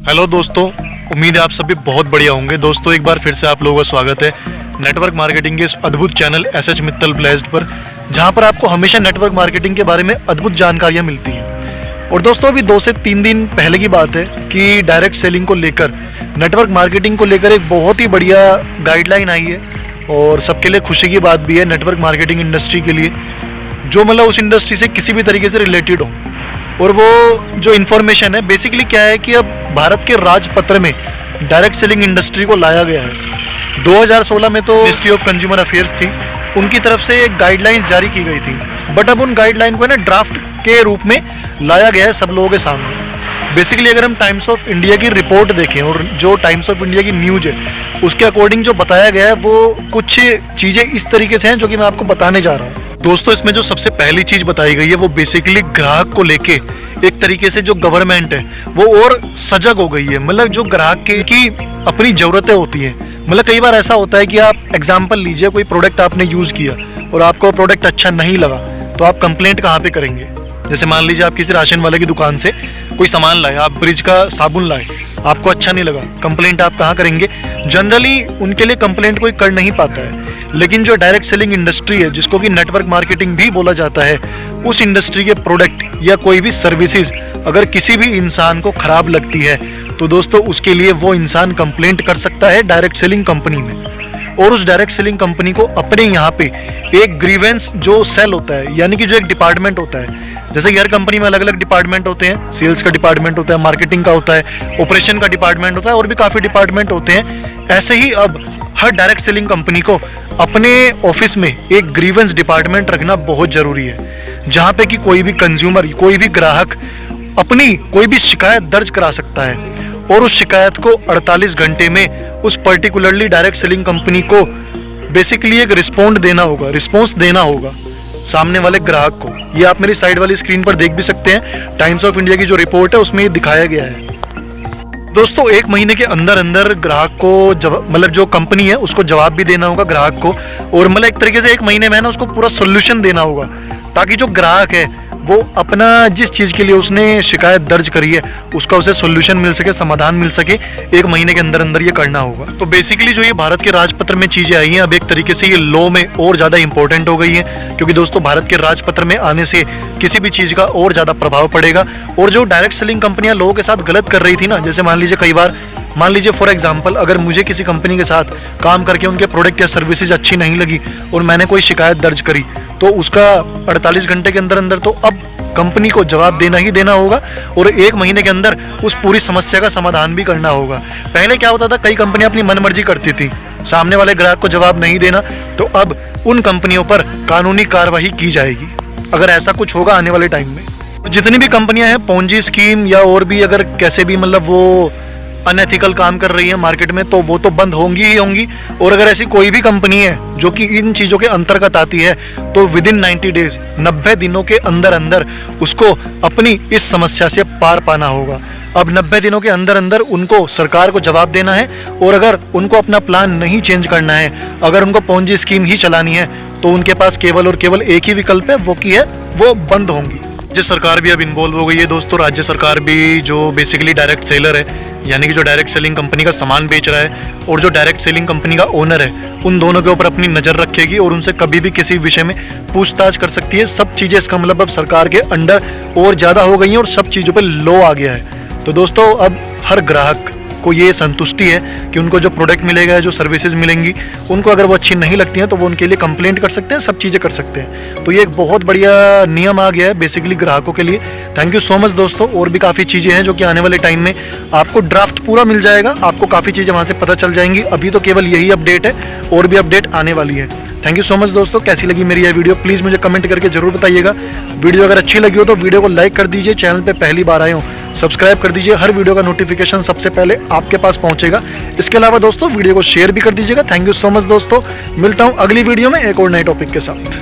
Hello दोस्तों, उम्मीद है आप सभी बहुत बढ़िया होंगे। दोस्तों एक बार फिर से आप लोगों का स्वागत है नेटवर्क मार्केटिंग के इस अद्भुत चैनल एसएच मित्तल ब्लेस्ड पर, जहां पर आपको हमेशा नेटवर्क मार्केटिंग के बारे में अद्भुत जानकारियां मिलती हैं। और दोस्तों अभी 2 से 3 दिन पहले की बात है कि डायरेक्ट सेलिंग को लेकर, नेटवर्क मार्केटिंग को लेकर एक बहुत ही बढ़िया गाइडलाइन आई है और सबके लिए खुशी की बात भी है नेटवर्क मार्केटिंग इंडस्ट्री के लिए, जो मतलब उस इंडस्ट्री से किसी भी तरीके से रिलेटेड हो। और वो जो इन्फॉर्मेशन है बेसिकली क्या है कि अब भारत के राजपत्र में डायरेक्ट सेलिंग इंडस्ट्री को लाया गया है। 2016 में तो मिनिस्ट्री ऑफ कंज्यूमर अफेयर्स थी, उनकी तरफ से एक गाइडलाइंस जारी की गई थी, बट अब उन गाइडलाइन को ना ड्राफ्ट के रूप में लाया गया है सब लोगों के सामने। बेसिकली अगर हम टाइम्स ऑफ इंडिया की रिपोर्ट देखें और जो टाइम्स ऑफ इंडिया की न्यूज़ है उसके अकॉर्डिंग जो बताया गया है वो कुछ चीज़ें इस तरीके से हैं जो कि मैं आपको बताने जा रहा हूँ। दोस्तों इसमें जो सबसे पहली चीज़ बताई गई है वो बेसिकली ग्राहक को लेके एक तरीके से जो गवर्नमेंट है वो और सजग हो गई है। मतलब जो ग्राहक की अपनी ज़रूरतें होती हैं, मतलब कई बार ऐसा होता है कि आप एग्जाम्पल लीजिए, कोई प्रोडक्ट आपने यूज़ किया और आपको प्रोडक्ट अच्छा नहीं लगा तो आप कंप्लेंट कहाँ पे करेंगे। जैसे मान लीजिए आप किसी राशन वाले की दुकान से कोई सामान लाए, आप ब्रिज का साबुन लाए, आपको अच्छा नहीं लगा, कंप्लेंट आप कहाँ करेंगे। जनरली उनके लिए कंप्लेंट कोई कर नहीं पाता है। लेकिन जो डायरेक्ट सेलिंग इंडस्ट्री है, जिसको कि नेटवर्क मार्केटिंग भी बोला जाता है, उस इंडस्ट्री के प्रोडक्ट या कोई भी सर्विसेज अगर किसी भी इंसान को खराब लगती है तो दोस्तों उसके लिए वो इंसान कंप्लेंट कर सकता है डायरेक्ट सेलिंग कंपनी में। और उस डायरेक्ट सेलिंग कंपनी को अपने यहाँ पे एक ग्रीवेंस जो सेल होता है, यानी कि जो एक डिपार्टमेंट होता है, जैसे कि हर कंपनी में अलग अलग डिपार्टमेंट होते हैं, सेल्स का डिपार्टमेंट होता है, मार्केटिंग का होता है, ऑपरेशन का डिपार्टमेंट होता है और भी काफ़ी डिपार्टमेंट होते हैं। ऐसे ही अब हर डायरेक्ट सेलिंग कंपनी को अपने ऑफिस में एक ग्रीवेंस डिपार्टमेंट रखना बहुत ज़रूरी है, जहाँ पे कि कोई भी कंज्यूमर, कोई भी ग्राहक अपनी कोई भी शिकायत दर्ज करा सकता है और उस शिकायत को 48 घंटे में उस पर्टिकुलरली डायरेक्ट सेलिंग कंपनी को बेसिकली एक रिस्पॉन्स देना होगा सामने वाले ग्राहक को। ये आप मेरी साइड वाली स्क्रीन पर देख भी सकते हैं, टाइम्स ऑफ इंडिया की जो रिपोर्ट है उसमें ये दिखाया गया है। दोस्तों 1 महीने के अंदर अंदर ग्राहक को मतलब जो कंपनी है उसको जवाब भी देना होगा ग्राहक को, और मतलब एक तरीके से 1 महीने में ना उसको पूरा सोल्यूशन देना होगा, ताकि जो ग्राहक है वो अपना जिस चीज़ के लिए उसने शिकायत दर्ज करी है उसका उसे सोल्यूशन मिल सके, समाधान मिल सके। 1 महीने के अंदर अंदर ये करना होगा। तो बेसिकली जो ये भारत के राजपत्र में चीज़ें आई हैं, अब एक तरीके से ये लॉ में और ज़्यादा इंपॉर्टेंट हो गई है, क्योंकि दोस्तों भारत के राजपत्र में आने से किसी भी चीज़ का और ज़्यादा प्रभाव पड़ेगा। और जो डायरेक्ट सेलिंग कंपनियाँ लोगों के साथ गलत कर रही थी ना, जैसे मान लीजिए फॉर एग्जांपल अगर मुझे किसी कंपनी के साथ काम करके उनके प्रोडक्ट या सर्विसेज अच्छी नहीं लगी और मैंने कोई शिकायत दर्ज करी, तो उसका 48 घंटे के अंदर अंदर तो अब कंपनी को जवाब देना ही देना होगा और 1 महीने के अंदर उस पूरी समस्या का समाधान भी करना होगा। पहले क्या होता था, कई कंपनियां अपनी मनमर्जी करती थी, सामने वाले ग्राहक को जवाब नहीं देना, तो अब उन कंपनियों पर कानूनी कार्रवाई की जाएगी अगर ऐसा कुछ होगा आने वाले टाइम में। जितनी भी कंपनियां हैं पोंजी स्कीम या और भी अगर कैसे भी मतलब वो अनएथिकल काम कर रही है मार्केट में, तो वो तो बंद होंगी ही होंगी। और अगर ऐसी कोई भी कंपनी है जो कि इन चीज़ों के अंतर्गत आती है तो विदिन 90 डेज 90 दिनों के अंदर अंदर उसको अपनी इस समस्या से पार पाना होगा। अब 90 दिनों के अंदर अंदर उनको सरकार को जवाब देना है, और अगर उनको अपना प्लान नहीं चेंज करना है, अगर उनको पोंजी स्कीम ही चलानी है, तो उनके पास केवल और केवल एक ही विकल्प है, वो की है वो बंद होंगी। राज्य सरकार भी अब इन्वॉल्व हो गई है दोस्तों। राज्य सरकार भी जो बेसिकली डायरेक्ट सेलर है, यानी कि जो डायरेक्ट सेलिंग कंपनी का सामान बेच रहा है और जो डायरेक्ट सेलिंग कंपनी का ओनर है, उन दोनों के ऊपर अपनी नज़र रखेगी और उनसे कभी भी किसी विषय में पूछताछ कर सकती है। सब चीज़ें इसका मतलब अब सरकार के अंडर और ज़्यादा हो गई हैं और सब चीज़ों पे लॉ आ गया है। तो दोस्तों अब हर ग्राहक को ये संतुष्टि है कि उनको जो प्रोडक्ट मिलेगा, जो सर्विसेज मिलेंगी, उनको अगर वो अच्छी नहीं लगती हैं तो वो उनके लिए कंप्लेंट कर सकते हैं, सब चीज़ें कर सकते हैं। तो ये एक बहुत बढ़िया नियम आ गया है बेसिकली ग्राहकों के लिए। थैंक यू सो मच दोस्तों। और भी काफ़ी चीज़ें हैं जो कि आने वाले टाइम में आपको ड्राफ्ट पूरा मिल जाएगा, आपको काफ़ी चीज़ें वहाँ से पता चल जाएंगी। अभी तो केवल यही अपडेट है, और भी अपडेट आने वाली है। थैंक यू सो मच दोस्तों। कैसी लगी मेरी यह वीडियो प्लीज़ मुझे कमेंट करके जरूर बताइएगा। वीडियो अगर अच्छी लगी हो तो वीडियो को लाइक कर दीजिए, चैनल पे पहली बार आए हो सब्सक्राइब कर दीजिए, हर वीडियो का नोटिफिकेशन सबसे पहले आपके पास पहुंचेगा। इसके अलावा दोस्तों वीडियो को शेयर भी कर दीजिएगा। थैंक यू सो मच दोस्तों। मिलता हूं अगली वीडियो में एक और नए टॉपिक के साथ।